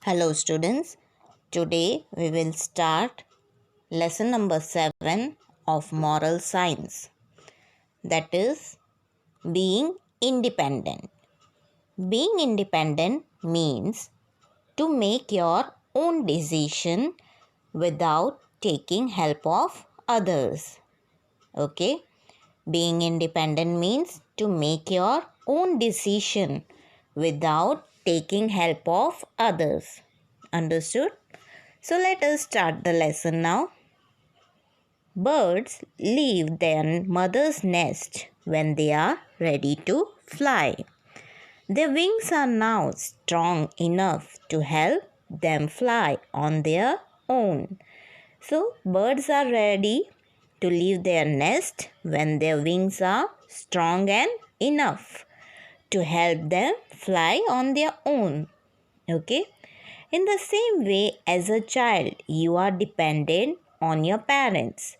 Hello students, today we will start lesson number 7 of moral science, that is being independent. Being independent means to make your own decision without taking help of others. Okay? Being independent means to make your own decision without taking help of others. Understood? So let us start the lesson now. Birds leave their mother's nest when they are ready to fly. Their wings are now strong enough to help them fly on their own. So, birds are ready to leave their nest when their wings are strong and enough to help them fly on their own. Okay? In the same way, as a child, you are dependent on your parents,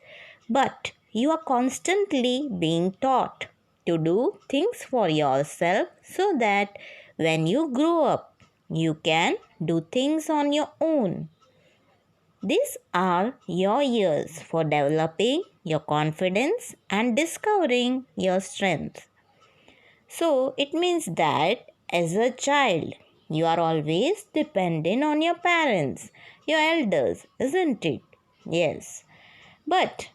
but you are constantly being taught to do things for yourself so that when you grow up, you can do things on your own. These are your years for developing your confidence and discovering your strength. So it means that as a child, you are always dependent on your parents, your elders, isn't it? Yes. But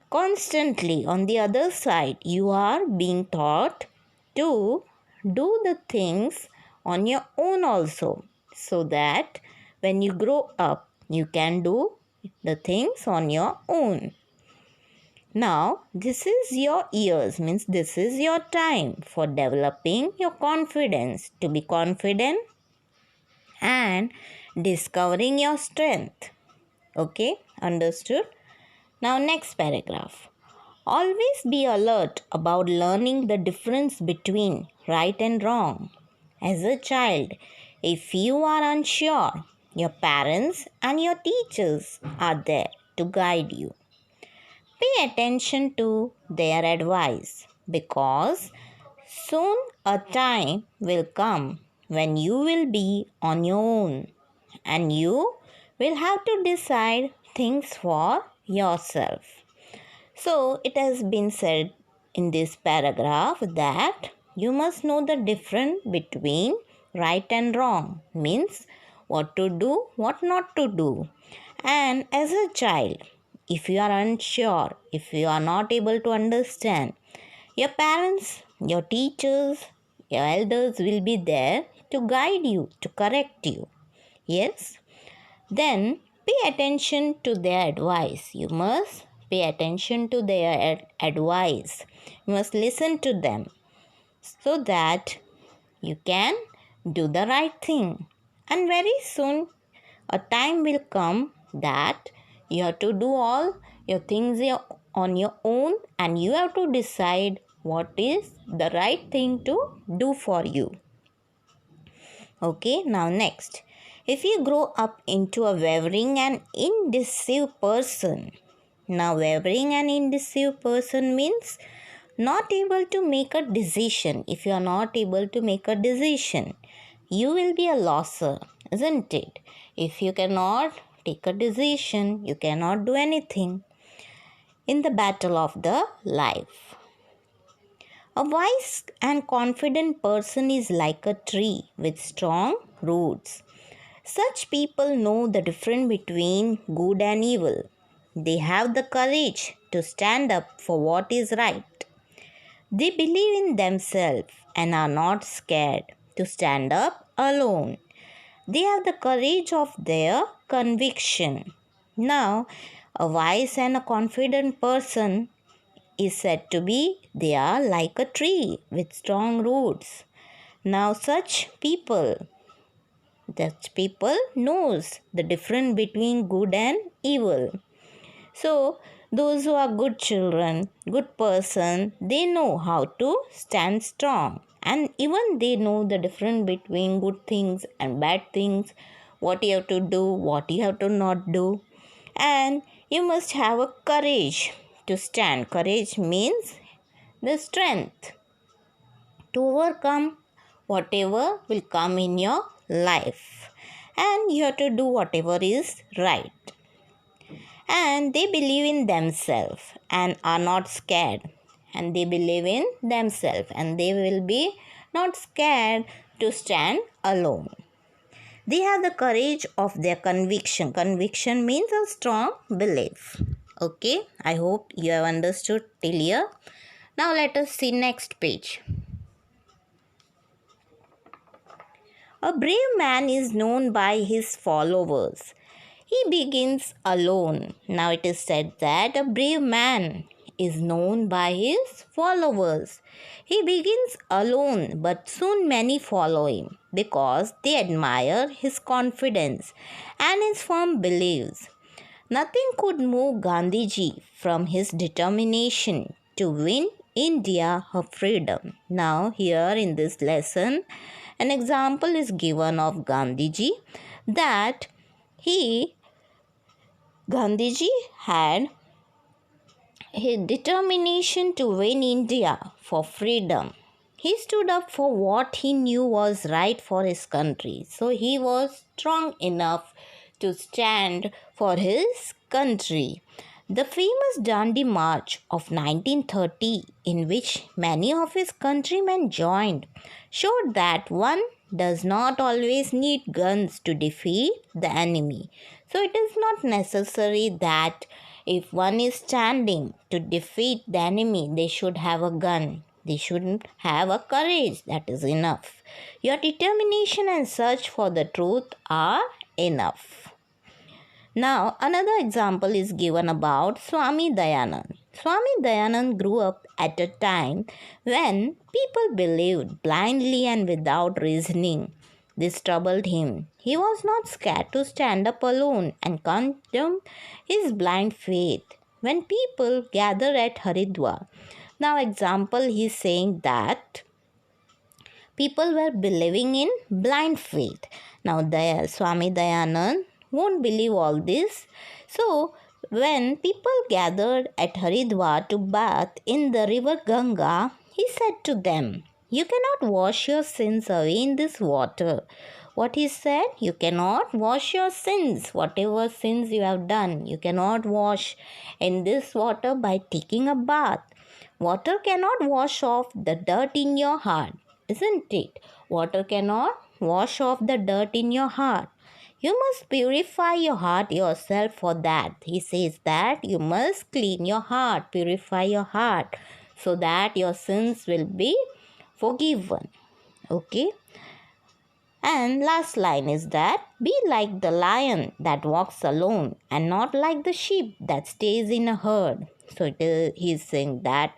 constantly on the other side, you are being taught to do the things on your own also, so that when you grow up, you can do the things on your own. Now, this is your years, means this is your time for developing your confidence, to be confident and discovering your strength. Okay, understood? Now, next paragraph. Always be alert about learning the difference between right and wrong. As a child, if you are unsure, your parents and your teachers are there to guide you. Pay attention to their advice because soon a time will come when you will be on your own and you will have to decide things for yourself. So, it has been said in this paragraph that you must know the difference between right and wrong, means what to do, what not to do. And as a child, if you are unsure, if you are not able to understand, your parents, your teachers, your elders will be there to guide you, to correct you. Yes? Then pay attention to their advice. You must pay attention to their advice. You must listen to them so that you can do the right thing. And very soon a time will come that you have to do all your things on your own and you have to decide what is the right thing to do for you. Okay, now next. If you grow up into a wavering and indecisive person, now wavering and indecisive person means not able to make a decision. If you are not able to make a decision, you will be a loser, isn't it? If you cannot take a decision, you cannot do anything in the battle of the life. A wise and confident person is like a tree with strong roots. Such people know the difference between good and evil. They have the courage to stand up for what is right. They believe in themselves and are not scared to stand up alone. They have the courage of their conviction. Now, a wise and a confident person is said to be they are like a tree with strong roots. Now, such people knows the difference between good and evil. So, those who are good children, good person, they know how to stand strong. And even they know the difference between good things and bad things, what you have to do, what you have to not do. And you must have a courage to stand. Courage means the strength to overcome whatever will come in your life. and you have to do whatever is right. And they believe in themselves and are not scared. And they believe in themselves and they will be not scared to stand alone. They have the courage of their conviction. Conviction means a strong belief. Okay, I hope you have understood till here. Now let us see next page. A brave man is known by his followers. He begins alone. Now it is said that a brave man is known by his followers. He begins alone, but soon many follow him because they admire his confidence and his firm beliefs. Nothing could move Gandhiji from his determination to win India her freedom. Now, here in this lesson, an example is given of Gandhiji that Gandhiji had his determination to win India for freedom. He stood up for what he knew was right for his country. So he was strong enough to stand for his country. The famous Dandi March of 1930, in which many of his countrymen joined, showed that one does not always need guns to defeat the enemy. So it is not necessary that if one is standing to defeat the enemy, they should have a gun. They shouldn't have a courage. That is enough. Your determination and search for the truth are enough. Now, another example is given about Swami Dayanand. Swami Dayanand grew up at a time when people believed blindly and without reasoning. This troubled him. He was not scared to stand up alone and condemn his blind faith. When people gather at Haridwar, now example he is saying that people were believing in blind faith. Now Swami Dayanand won't believe all this. So when people gathered at Haridwar to bath in the river Ganga, he said to them, "You cannot wash your sins away in this water." What he said? You cannot wash your sins, whatever sins you have done. You cannot wash in this water by taking a bath. Water cannot wash off the dirt in your heart, isn't it? Water cannot wash off the dirt in your heart. You must purify your heart yourself for that. He says that you must clean your heart, purify your heart so that your sins will be forgiven. Okay. And last line is that be like the lion that walks alone and not like the sheep that stays in a herd. So he is saying that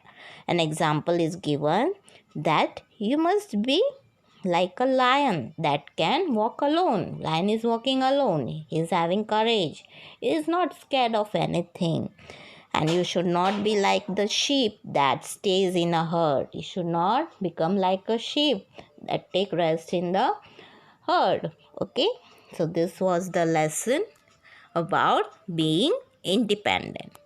an example is given that you must be like a lion that can walk alone. Lion is walking alone. He is having courage. He is not scared of anything. And you should not be like the sheep that stays in a herd. You should not become like a sheep that take rest in the herd. Okay. So this was the lesson about being independent.